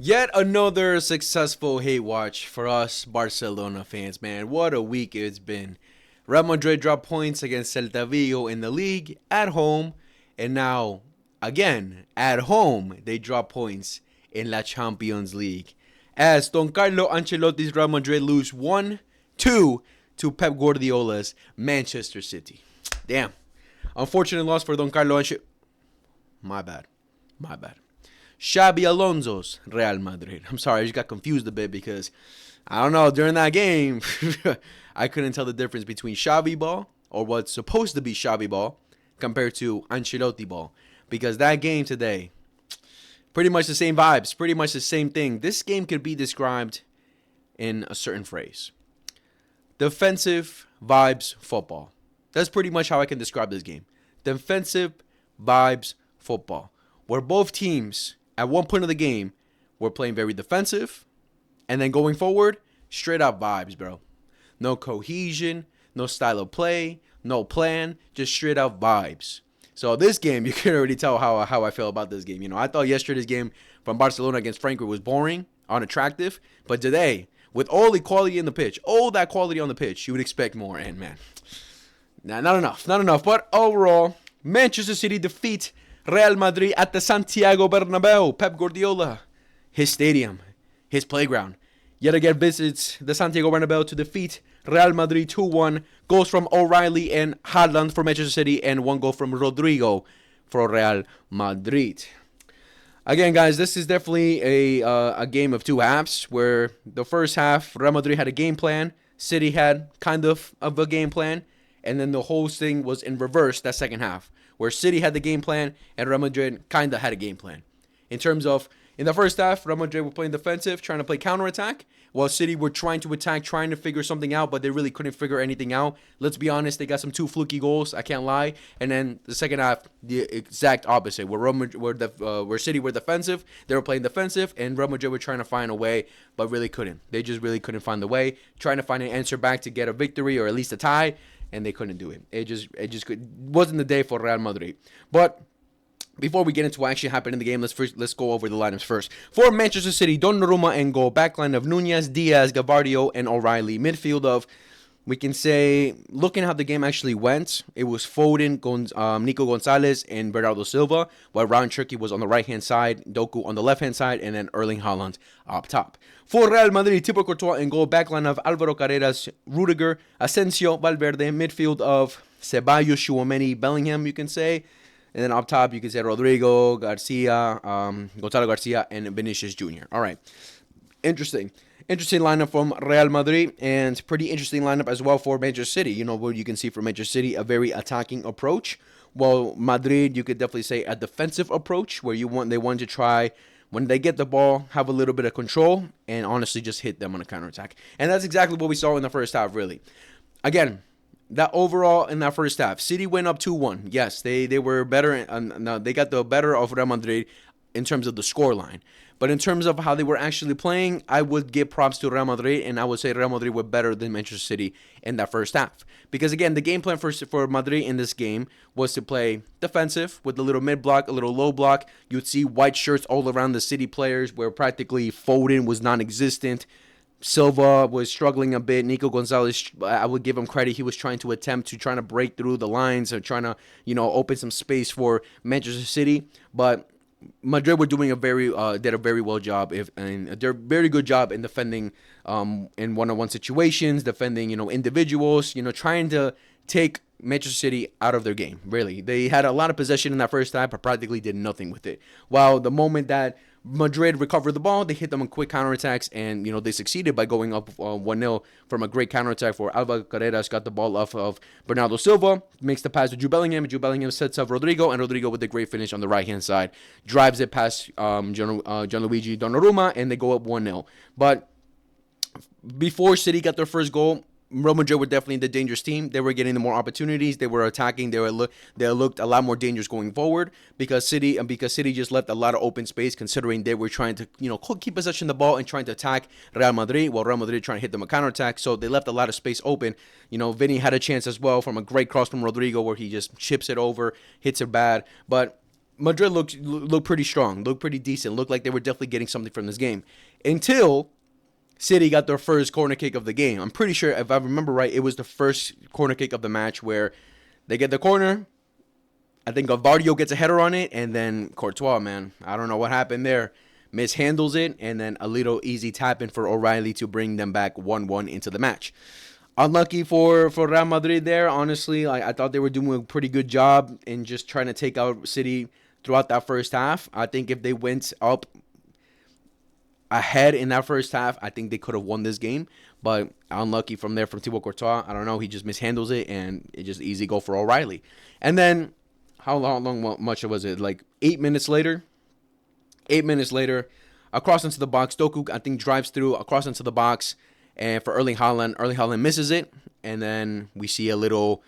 Yet another successful hate watch for us Barcelona fans, man. What a week it's been. Real Madrid dropped points against Celta Vigo in the league at home, and now, again, at home, they drop points in La Champions League. As Don Carlo Ancelotti's Real Madrid lose 1-2 to Pep Guardiola's Manchester City. Damn. Unfortunate loss for Don Carlo Ancelotti. My bad. My bad. Xabi Alonso's Real Madrid. I'm sorry, I just got confused a bit because, I don't know, during that game, I couldn't tell the difference between Xavi ball, or what's supposed to be Xavi ball, compared to Ancelotti ball. Because that game today, pretty much the same vibes, pretty much the same thing. This game could be described in a certain phrase. Defensive vibes football. That's pretty much how I can describe this game. Defensive vibes football. Where both teams at one point of the game, we're playing very defensive. And then going forward, straight up vibes, bro. No cohesion, no style of play, no plan, just straight up vibes. So this game, you can already tell how I feel about this game. You know, I thought yesterday's game from Barcelona against Frankfurt was boring, unattractive. But today, with all the quality in the pitch, all that quality on the pitch, you would expect more. And man, not enough. But overall, Manchester City defeat Real Madrid at the Santiago Bernabeu. Pep Guardiola, his stadium, his playground, yet again visits the Santiago Bernabeu to defeat Real Madrid 2-1. Goals from O'Reilly and Haaland for Manchester City, and one goal from Rodrigo for Real Madrid. Again, guys, this is definitely a game of two halves, where the first half, Real Madrid had a game plan, City had kind of a game plan, and then the whole thing was in reverse that second half, where City had the game plan and Real Madrid kind of had a game plan. In terms of, in the first half, Real Madrid were playing defensive, trying to play counterattack, while City were trying to attack, trying to figure something out, but they really couldn't figure anything out. Let's be honest, they got some two fluky goals, I can't lie. And then the second half, the exact opposite, where City were defensive, they were playing defensive, and Real Madrid were trying to find a way, but really couldn't. They just really couldn't find the way, trying to find an answer back to get a victory or at least a tie, and they couldn't do it. It wasn't the day for Real Madrid. But before we get into what actually happened in the game, let's go over the lineups first. For Manchester City, Donnarumma and goal. Backline of Nunez, Diaz, Gavardio, and O'Reilly. Midfield of, we can say, looking how the game actually went, it was Foden, Nico Gonzalez, and Bernardo Silva, while Ryan Cherky was on the right-hand side, Doku on the left-hand side, and then Erling Haaland up top. For Real Madrid, Thibaut Courtois and goal. Backline of Alvaro Carreras, Rudiger, Asensio, Valverde. Midfield of Ceballos, Tchouaméni, Bellingham, you can say. And then up top, you can say Rodrigo, Garcia, Gonzalo Garcia, and Vinicius Jr. All right. Interesting lineup from Real Madrid, and pretty interesting lineup as well for Manchester City. You know, what you can see from Manchester City, a very attacking approach. While Madrid, you could definitely say a defensive approach, where they want to try, when they get the ball, have a little bit of control, and honestly just hit them on a counterattack. And that's exactly what we saw in the first half, really. Again, that overall in that first half, City went up 2-1. Yes, they were better. They got the better of Real Madrid in terms of the scoreline. But in terms of how they were actually playing, I would give props to Real Madrid, and I would say Real Madrid were better than Manchester City in that first half. Because again, the game plan for Madrid in this game was to play defensive with a little mid block, a little low block. You'd see white shirts all around the City players, where practically Foden was non-existent. Silva was struggling a bit. Nico Gonzalez, I would give him credit. He was trying to break through the lines and trying to, open some space for Manchester City. But Madrid were doing did a very well job, and a very good job in defending, in one-on-one situations, defending, individuals, trying to take Manchester City out of their game. Really, they had a lot of possession in that first half, but practically did nothing with it. While the moment that Madrid recovered the ball, they hit them on quick counterattacks, and they succeeded by going up 1-0 from a great counterattack for Alvaro Carreras. Got the ball off of Bernardo Silva, makes the pass to Jude Bellingham. Jude Bellingham sets up Rodrigo, and Rodrigo with a great finish on the right-hand side drives it past Gianluigi Donnarumma, and they go up 1-0. But before City got their first goal, Real Madrid were definitely the dangerous team. They were getting the more opportunities. They were attacking. They looked a lot more dangerous going forward because City just left a lot of open space, considering they were trying to keep possession of the ball and trying to attack Real Madrid, while Real Madrid trying to hit them a counterattack. So they left a lot of space open. Vinny had a chance as well from a great cross from Rodrigo, where he just chips it over, hits it bad. But Madrid looked pretty strong, looked pretty decent, looked like they were definitely getting something from this game until City got their first corner kick of the game. I'm pretty sure, if I remember right, it was the first corner kick of the match where they get the corner. I think Guardiola gets a header on it, and then Courtois, man, I don't know what happened there, mishandles it, and then a little easy tap in for O'Reilly to bring them back 1-1 into the match. Unlucky for Real Madrid there, honestly. I thought they were doing a pretty good job in just trying to take out City throughout that first half. I think if they went up ahead in that first half, I think they could have won this game. But unlucky from there from Thibaut Courtois. I don't know. He just mishandles it, and it just easy go for O'Reilly. And then, how much was it? Like 8 minutes later? 8 minutes later, across into the box. Doku, I think, drives through across into the box. And for Erling Haaland misses it. And then we see a little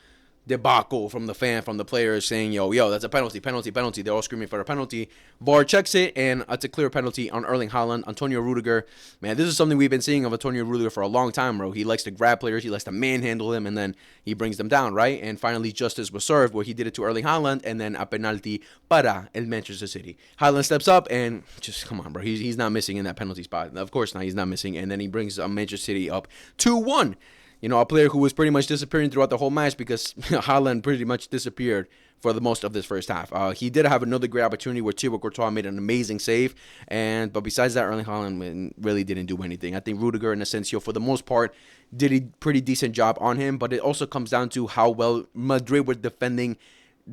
debacle from the players saying, yo, that's a penalty. They're all screaming for a penalty. VAR checks it, and it's a clear penalty on Erling Haaland. Antonio Rudiger, man, this is something we've been seeing of Antonio Rudiger for a long time, bro. He likes to grab players, he likes to manhandle them, and then he brings them down, right? And finally, justice was served where he did it to Erling Haaland, and then a penalty para el Manchester City. Haaland steps up, and just, come on, bro. He's not missing in that penalty spot. Of course not, he's not missing. And then he brings Manchester City up 2-1. A player who was pretty much disappearing throughout the whole match because Haaland pretty much disappeared for the most of this first half. He did have another great opportunity where Thibaut Courtois made an amazing save, but besides that, Erling Haaland really didn't do anything. I think Rudiger and Asensio, for the most part, did a pretty decent job on him, but it also comes down to how well Madrid were defending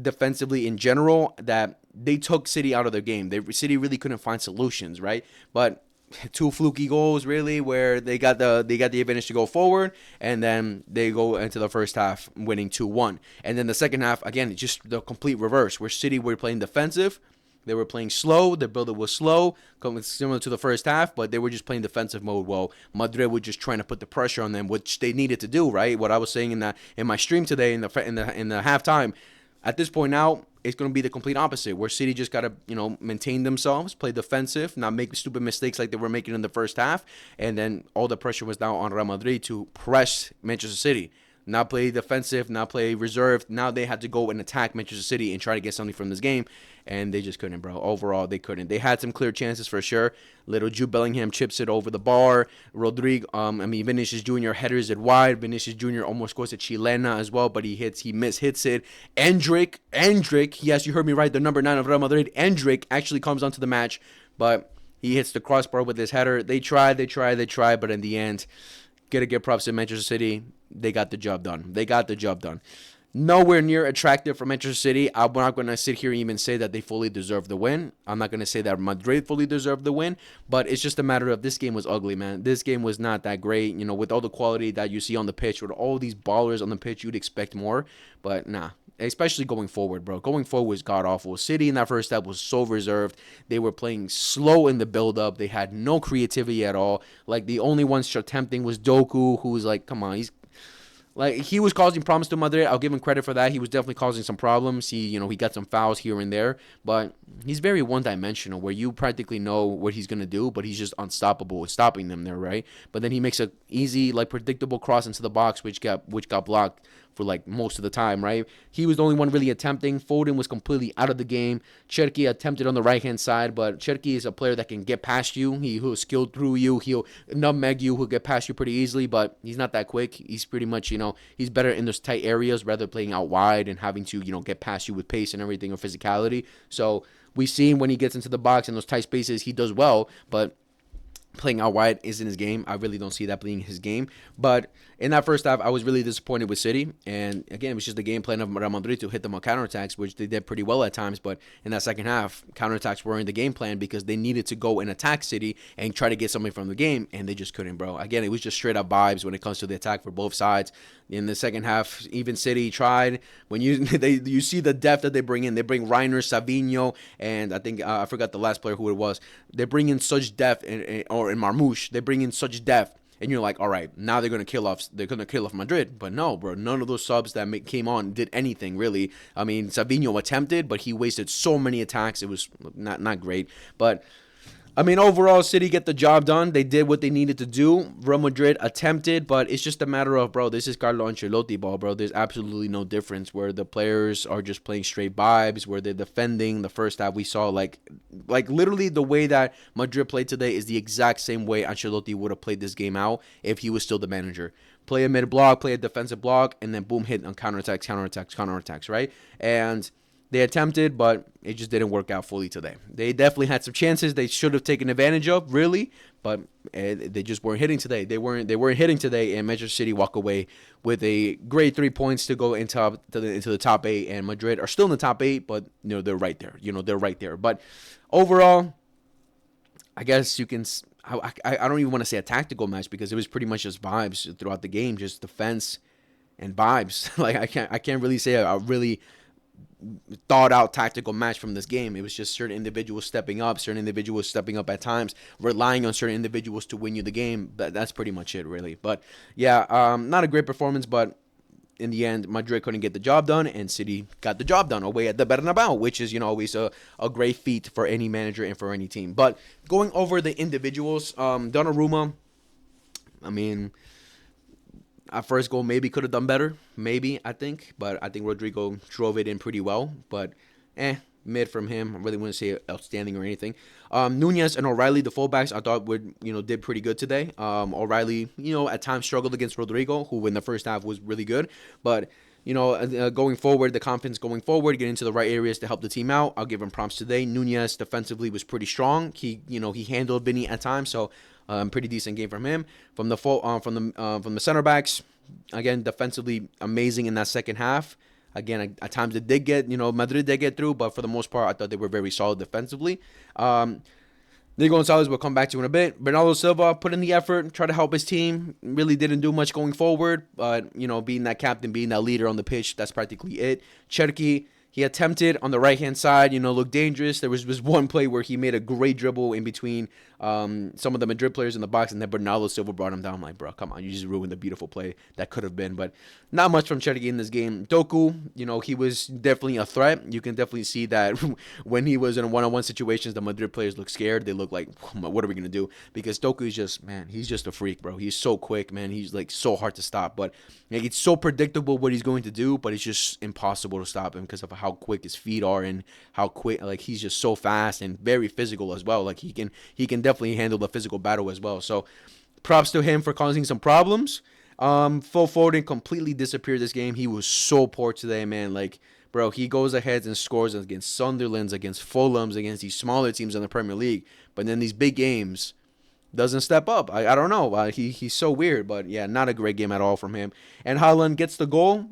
defensively in general, that they took City out of their game. City really couldn't find solutions, right? But two fluky goals really where they got the advantage to go forward, and then they go into the first half winning 2-1. And then the second half, again, just the complete reverse where City were playing defensive. They were playing slow. Their build-up was slow, similar to the first half, but they were just playing defensive mode. Well, Madrid were just trying to put the pressure on them, which they needed to do, right? What I was saying in my stream today in the halftime. At this point now, it's going to be the complete opposite, where City just got to, maintain themselves, play defensive, not make stupid mistakes like they were making in the first half, and then all the pressure was now on Real Madrid to press Manchester City. Not play defensive, not play reserved. Now they had to go and attack Manchester City and try to get something from this game, and they just couldn't, bro. Overall, they couldn't. They had some clear chances for sure. Little Jude Bellingham chips it over the bar. Vinicius Jr. headers it wide. Vinicius Jr. almost scores a chilena as well, but he mishits it. Endrick, yes, you heard me right, the number 9 of Real Madrid. Endrick actually comes onto the match, but he hits the crossbar with his header. They tried, but in the end, gotta give props to Manchester City. They got the job done. Nowhere near attractive for Manchester City. I'm not going to sit here and even say that they fully deserve the win. I'm not going to say that Madrid fully deserved the win, but it's just a matter of this game was ugly, man. This game was not that great. With all the quality that you see on the pitch, with all these ballers on the pitch, you'd expect more, but nah. Especially going forward, bro. Going forward was god-awful. City in that first step was so reserved. They were playing slow in the build-up. They had no creativity at all. Like, the only one attempting was Doku, who was like, come on, he was causing problems to Madrid. I'll give him credit for that. He was definitely causing some problems. He got some fouls here and there, but he's very one-dimensional, where you practically know what he's gonna do, but he's just unstoppable with stopping them there, right? But then he makes a easy, predictable cross into the box, which got blocked for most of the time, right? He was the only one really attempting. Foden was completely out of the game. Cherki attempted on the right-hand side, but Cherki is a player that can get past you. He'll skill through you. He'll nutmeg you. He'll get past you pretty easily, but he's not that quick. He's pretty much, he's better in those tight areas rather than playing out wide and having to, get past you with pace and everything or physicality. So we've seen when he gets into the box in those tight spaces, he does well, but playing out wide isn't his game. I really don't see that being his game. But in that first half, I was really disappointed with City. And again, it was just the game plan of Real Madrid to hit them on counterattacks, which they did pretty well at times. But in that second half, counterattacks were in the game plan because they needed to go and attack City and try to get something from the game, and they just couldn't, bro. Again, it was just straight up vibes when it comes to the attack for both sides. In the second half, even City tried. When you see the depth that they bring in, they bring Reiner, Savinho, and I think I forgot the last player who it was. They bring in such depth, or in Marmoush, they bring in such depth. And you're like, all right, now they're gonna kill off Madrid. But no, bro, none of those subs that came on did anything really. I mean, Savinho attempted, but he wasted so many attacks. It was not great. But I mean, overall, City get the job done. They did what they needed to do. Real Madrid attempted, but it's just a matter of, bro, this is Carlo Ancelotti ball, bro. There's absolutely no difference where the players are just playing straight vibes, where they're defending. The first half we saw, like literally the way that Madrid played today is the exact same way Ancelotti would have played this game out if he was still the manager. Play a mid block, play a defensive block, and then boom, hit on counterattacks, right? And they attempted, but it just didn't work out fully today. They definitely had some chances they should have taken advantage of, really, but they just weren't hitting today. They weren't hitting today, and Manchester City walk away with a great 3 points to go into the top 8. And Madrid are still in the top 8, but they're right there. They're right there. But overall, I guess you can. I don't even want to say a tactical match because it was pretty much just vibes throughout the game, just defense and vibes. Like I can't really say a really thought out tactical match from this game. It was just certain individuals stepping up at times, relying on certain individuals to win you the game. That's pretty much it, really. But yeah, not a great performance, but in the end, Madrid couldn't get the job done, and City got the job done away at the Bernabeu, which is always a great feat for any manager and for any team. But going over the individuals, Donnarumma, I mean, at first goal maybe could have done better, I think. But I think Rodrigo drove it in pretty well. But mid from him. I really wouldn't say outstanding or anything. Nunez and O'Reilly, the fullbacks, I thought did pretty good today. O'Reilly, at times struggled against Rodrigo, who in the first half was really good. But going forward, the confidence going forward, getting into the right areas to help the team out. I'll give him prompts today. Nunez defensively was pretty strong. He handled Vinny at times, so pretty decent game from him. From the center backs, again defensively amazing in that second half. Again, at times they did get Madrid did get through, but for the most part, I thought they were very solid defensively. Nico Gonzalez will come back to in a bit. Bernardo Silva put in the effort, tried to help his team. Really didn't do much going forward, but being that captain, being that leader on the pitch, that's practically it. Cherki, he attempted on the right-hand side, looked dangerous. There was one play where he made a great dribble in between some of the Madrid players in the box, and then Bernardo Silva brought him down. I'm like, bro, come on, you just ruined the beautiful play that could have been. But not much from Cherki in this game. Doku, he was definitely a threat. You can definitely see that when he was in one-on-one situations, the Madrid players look scared. They look like, what are we going to do? Because Doku is just, man, he's just a freak, bro. He's so quick, man. He's like so hard to stop. But it's so predictable what he's going to do, but it's just impossible to stop him because of how quick his feet are and how quick, like he's just so fast and very physical as well. Like he can definitely handle the physical battle as well. So props to him for causing some problems. Phil Foden completely disappeared this game. He was so poor today, man. Like, bro, he goes ahead and scores against Sunderland's, against Fulham's, against these smaller teams in the Premier League. But then these big games, doesn't step up. I don't know. He's so weird. But yeah, not a great game at all from him. And Haaland gets the goal.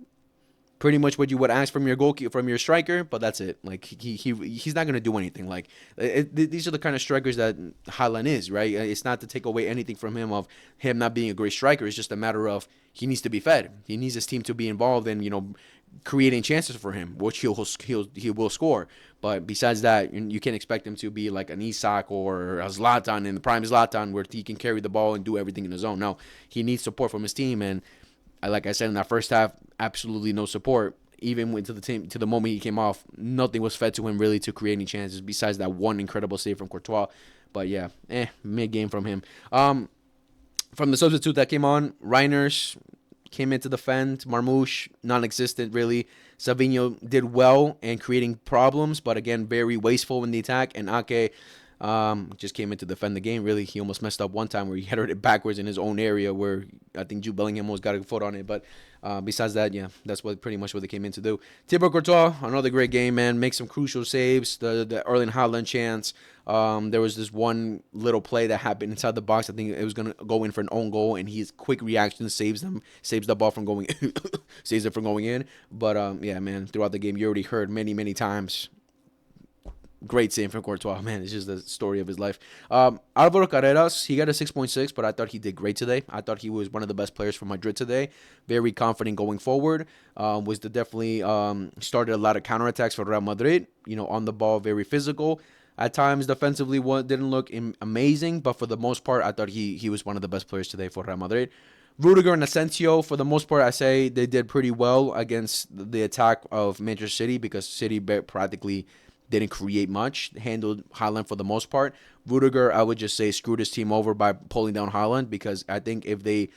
Pretty much what you would ask from your striker, but that's it. Like he's not gonna do anything. Like these are the kind of strikers that Haaland is, right? It's not to take away anything from him of him not being a great striker. It's just a matter of he needs to be fed. He needs his team to be involved in creating chances for him, which he will score. But besides that, you can't expect him to be like an Isak or a Zlatan in the prime Zlatan, where he can carry the ball and do everything in his own. No, he needs support from his team, and like I said in that first half, absolutely no support. Even to the moment he came off, nothing was fed to him really to create any chances besides that one incredible save from Courtois. But yeah, mid game from him. From the substitute that came on, Reiners came in to defend. Marmoush, non-existent really. Savinho did well in creating problems, but again, very wasteful in the attack. And Ake just came in to defend the game. Really, he almost messed up one time where he headed it backwards in his own area where I think Jude Bellingham almost got a foot on it. But besides that, yeah, that's pretty much what they came in to do. Thibaut Courtois, another great game, man. Makes some crucial saves. The Erling Haaland chance. There was this one little play that happened inside the box. I think it was gonna go in for an own goal, and his quick reaction saves the ball from going, saves it from going in. But yeah, man, throughout the game, you already heard many times. Great save from Courtois, man. It's just the story of his life. Alvaro Carreras, he got a 6.6, but I thought he did great today. I thought he was one of the best players for Madrid today. Very confident going forward. Definitely started a lot of counterattacks for Real Madrid. On the ball, very physical. At times, defensively, didn't look amazing, but for the most part, I thought he was one of the best players today for Real Madrid. Rudiger and Asensio, for the most part, I say they did pretty well against the attack of Manchester City because City practically didn't create much, handled Haaland for the most part. Rudiger, I would just say, screwed his team over by pulling down Haaland, because I think if they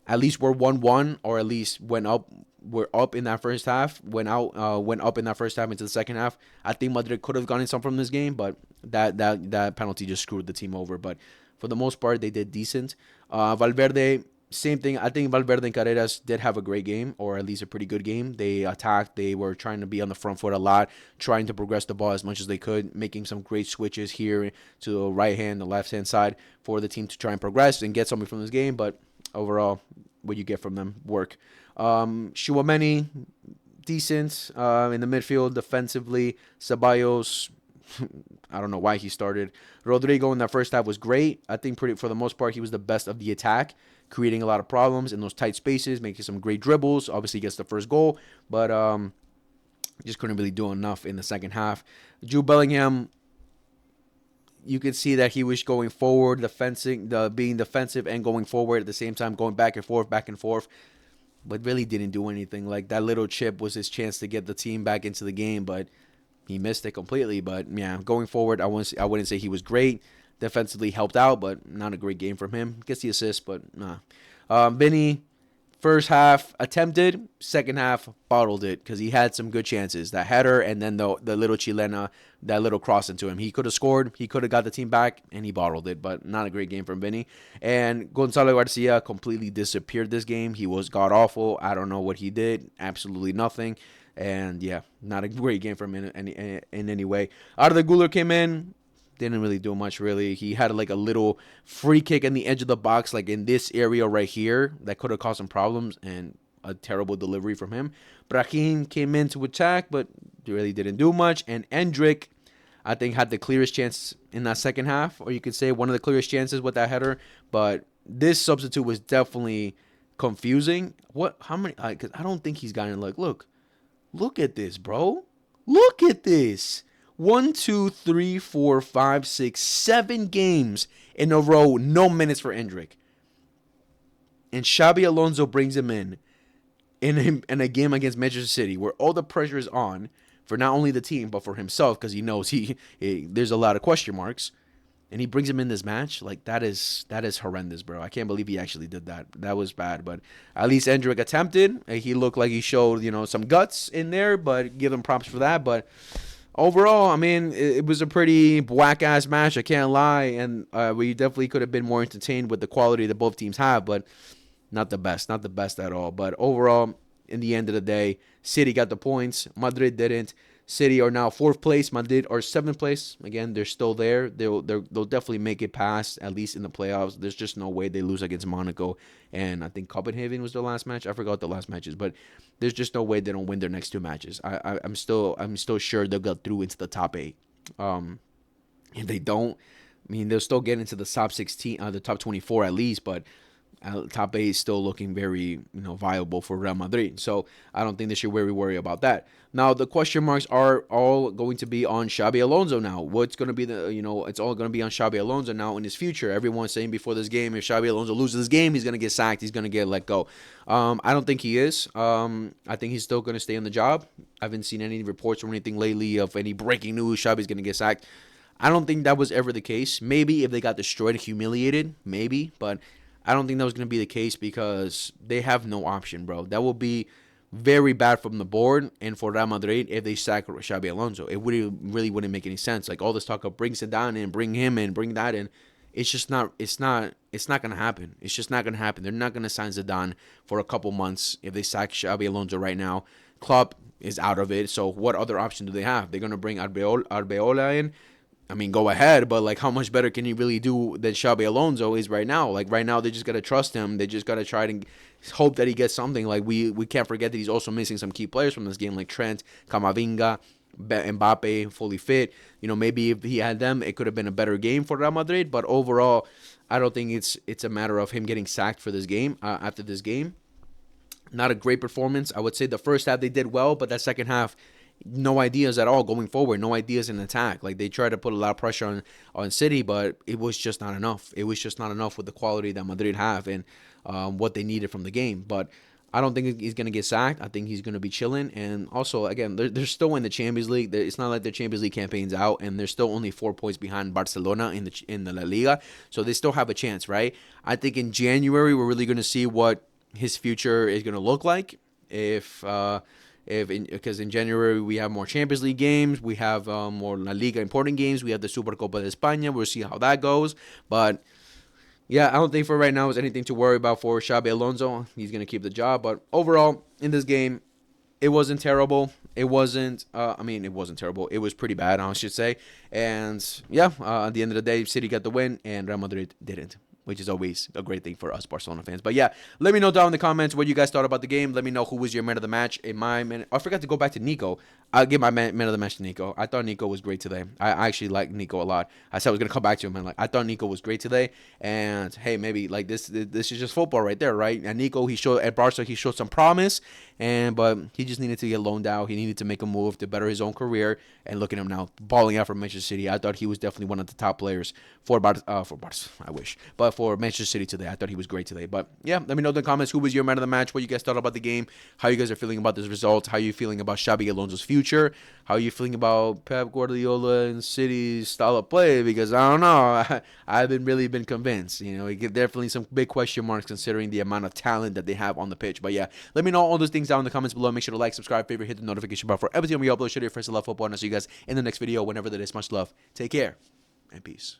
at least were 1-1, or at least were up in that first half, went up in that first half into the second half, I think Madrid could have gotten some from this game, but that penalty just screwed the team over. But for the most part, they did decent. Valverde, same thing. I think Valverde and Carreras did have a great game, or at least a pretty good game. They attacked. They were trying to be on the front foot a lot, trying to progress the ball as much as they could, making some great switches here to the right hand, the left hand side for the team to try and progress and get something from this game. But overall, what you get from them, work. Tchouaméni, decent in the midfield, defensively. Ceballos, I don't know why he started. Rodrigo in that first half was great. I think for the most part, he was the best of the attack, creating a lot of problems in those tight spaces, making some great dribbles. Obviously, gets the first goal, but just couldn't really do enough in the second half. Jude Bellingham, you could see that he was going forward, being defensive and going forward at the same time, going back and forth, but really didn't do anything. Like, that little chip was his chance to get the team back into the game, but he missed it completely. But yeah, going forward, I wouldn't say he was great. Defensively helped out, but not a great game from him. Gets the assist, but nah. Vinny, first half attempted, second half bottled it, because he had some good chances. That header, and then the little chilena, that little cross into him. He could have scored. He could have got the team back, and he bottled it. But not a great game from Vinny. And Gonzalo Garcia completely disappeared this game. He was god-awful. I don't know what he did. Absolutely nothing. And yeah, not a great game from him in any way. Arda Güler came in. Didn't really do much, really. He had like a little free kick in the edge of the box, like in this area right here, that could have caused some problems, and a terrible delivery from him. Brahim came in to attack, but really didn't do much. And Endrick, I think, had the clearest chance in that second half, or you could say one of the clearest chances with that header. But this substitute was definitely confusing. How many? Because I don't think he's gotten, like, look at this, bro. Look at this. 1, 2, 3, 4, 5, 6, 7 games in a row, no minutes for Endrick. And Xabi Alonso brings him in a game against Manchester City, where all the pressure is on for not only the team, but for himself, because he knows there's a lot of question marks. And he brings him in this match. Like, that is horrendous, bro. I can't believe he actually did that. That was bad. But at least Endrick attempted. He looked like he showed, some guts in there, but give him props for that. But overall, I mean, it was a pretty whack-ass match, I can't lie, and we definitely could have been more entertained with the quality that both teams have, but not the best at all. But overall, in the end of the day, City got the points, Madrid didn't. City are now 4th place, Madrid are 7th place. Again, they're still there. They'll definitely make it past, at least in the playoffs. There's just no way they lose against Monaco, and I think Copenhagen was their last match. I forgot the last matches, but there's just no way they don't win their next 2 matches. I'm still sure they'll get through into the top 8. If they don't, I mean, they'll still get into the top 16, the top 24 at least, but top 8 is still looking very, viable for Real Madrid. So I don't think they should worry about that. Now, the question marks are all going to be on Xabi Alonso now. What's going to be it's all going to be on Xabi Alonso now in his future. Everyone's saying before this game, if Xabi Alonso loses this game, he's going to get sacked. He's going to get let go. I don't think he is. I think he's still going to stay on the job. I haven't seen any reports or anything lately of any breaking news. Xabi's going to get sacked. I don't think that was ever the case. Maybe if they got destroyed and humiliated, maybe. But I don't think that was going to be the case, because they have no option, bro. That will be very bad from the board and for Real Madrid if they sack Xabi Alonso. It really wouldn't make any sense. Like, all this talk of bring Zidane in, bring him in, bring that in, it's not going to happen. It's just not going to happen. They're not going to sign Zidane for a couple months if they sack Xabi Alonso right now. Klopp is out of it, so what other option do they have? They're going to bring Arbeloa in. I mean, go ahead, but, like, how much better can he really do than Xabi Alonso is right now? Like, right now, they just got to trust him. They just got to try to hope that he gets something. Like, we can't forget that he's also missing some key players from this game, like Trent, Camavinga, Mbappe, fully fit. Maybe if he had them, it could have been a better game for Real Madrid. But overall, I don't think it's a matter of him getting sacked for this game, after this game. Not a great performance. I would say the first half they did well, but that second half, no ideas at all going forward. No ideas in attack. Like, they tried to put a lot of pressure on City, but it was just not enough. It was just not enough with the quality that Madrid have and what they needed from the game. But I don't think he's going to get sacked. I think he's going to be chilling. And also, again, they're still in the Champions League. It's not like their Champions League campaign's out, and they're still only 4 points behind Barcelona in the La Liga. So they still have a chance, right? I think in January we're really going to see what his future is going to look like. Because in January we have more Champions League games, we have more La Liga important games, we have the Supercopa de España. We'll see how that goes, but yeah, I don't think for right now is anything to worry about for Xabi Alonso. He's going to keep the job. But overall, in this game, it wasn't terrible. It wasn't, it wasn't terrible. It was pretty bad, I should say. And yeah, at the end of the day, City got the win and Real Madrid didn't, which is always a great thing for us Barcelona fans. But yeah, let me know down in the comments what you guys thought about the game. Let me know who was your man of the match. I forgot to go back to Nico. I'll give my man of the match to Nico. I thought Nico was great today. I actually like Nico a lot. I said I was gonna come back to him, and I thought Nico was great today. And hey, maybe like this is just football right there, right? And Nico, he showed at Barca, he showed some promise, but he just needed to get loaned out. He needed to make a move to better his own career. And look at him now, balling out for Manchester City. I thought he was definitely one of the top players for Barca. I wish, but for Manchester City today, I thought he was great today. But yeah, let me know in the comments who was your man of the match, what you guys thought about the game, how you guys are feeling about this result, how you feeling about Xabi Alonso's future, how you feeling about Pep Guardiola and City's style of play, because I don't know, I haven't really been convinced. You get definitely some big question marks considering the amount of talent that they have on the pitch. But yeah, let me know all those things down in the comments below. Make sure to like, subscribe, favorite, hit the notification bell for every time we upload. Show your friends to love football, and I'll see you guys in the next video whenever that is. Much love, take care, and peace.